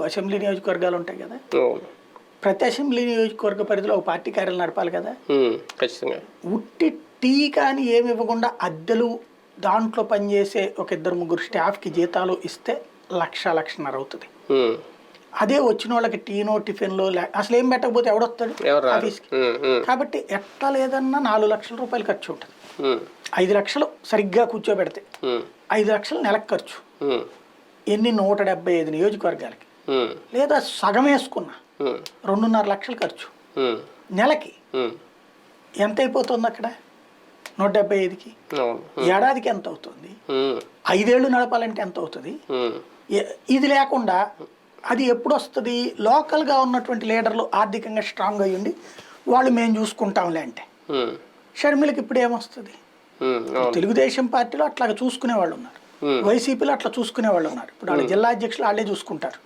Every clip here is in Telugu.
అసెంబ్లీ నియోజకవర్గాలు ఉంటాయి కదా, అవును. ప్రతి అసెంబ్లీ నియోజకవర్గ పరిధిలో ఒక పార్టీ కార్యాలయం నడపాలి కదా. ఖచ్చితంగా. ఉట్టి టీ కానీ ఏమి ఇవ్వకుండా అద్దెలు దాంట్లో పనిచేసే ఒక 2-3 స్టాఫ్కి జీతాలు ఇస్తే 1,00,000-1,50,000 అవుతుంది. అదే వచ్చిన వాళ్ళకి టీనో టిఫిన్లో అసలు ఏం పెట్టకపోతే ఎవడొస్తాడు ఆఫీస్కి. కాబట్టి ఎట్లా లేదన్నా 4 లక్షల రూపాయలు ఖర్చు ఉంటుంది. 5 లక్షలు సరిగ్గా కూర్చోబెడితే 5 లక్షలు నెలకు ఖర్చు. ఎన్ని 175 నియోజకవర్గాలకి, లేదా సగం వేసుకున్నా 2.5 లక్షలు ఖర్చు నెలకి. ఎంత అయిపోతుంది అక్కడ 175కి? ఏడాదికి ఎంత అవుతుంది? 5 ఏళ్ళు నడపాలంటే ఎంత అవుతుంది? ఇది లేకుండా అది ఎప్పుడు వస్తుంది? లోకల్గా ఉన్నటువంటి లీడర్లు ఆర్థికంగా స్ట్రాంగ్ అయ్యండి వాళ్ళు మేము చూసుకుంటాంలే అంటే. షర్మిలకి ఇప్పుడు ఏమొస్తుంది? తెలుగుదేశం పార్టీలో అట్లాగా చూసుకునే వాళ్ళు ఉన్నారు, వైసీపీలో అట్లా చూసుకునే వాళ్ళు ఉన్నారు. ఇప్పుడు వాళ్ళ జిల్లా అధ్యక్షులు వాళ్ళే చూసుకుంటారు,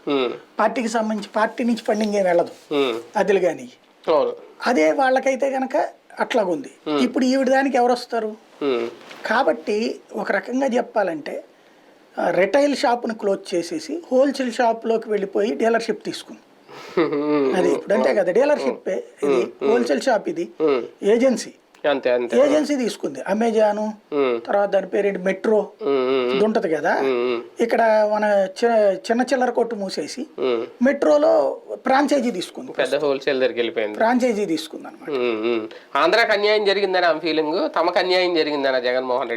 పార్టీకి సంబంధించి పార్టీ నుంచి ఫండింగ్ ఏం వెళ్ళదు అదిలు కానీ. అదే వాళ్ళకైతే కనుక అట్లాగుంది. ఇప్పుడు ఈవిడ దానికి ఎవరు వస్తారు? కాబట్టి ఒక రకంగా చెప్పాలంటే రిటైల్ షాప్ను క్లోజ్ చేసేసి హోల్సేల్ షాప్లోకి వెళ్ళిపోయి డీలర్షిప్ తీసుకుంది. అది ఇప్పుడు అంతే కదా, డీలర్షిప్ ఇది, హోల్సేల్ షాప్ ఇది ఏజెన్సీ. ఏజెన్సీ తీసుకుంది అమెజాను, తర్వాత దాని పేరేంటి మెట్రో ఉంటది కదా. ఇక్కడ మన చిన్న చిల్లర కొట్టు మూసేసి మెట్రోలో ఫ్రాంచైజీ తీసుకుంది, పెద్ద హోల్సేల్ దగ్గరికి వెళ్ళిపోయింది, ఫ్రాంచైజీ తీసుకుంది అనమాట. ఆంధ్రాకి అన్యాయం జరిగిందని ఆ ఫీలింగ్, తమకు అన్యాయం జరిగిందన్న జగన్మోహన్ రెడ్డి.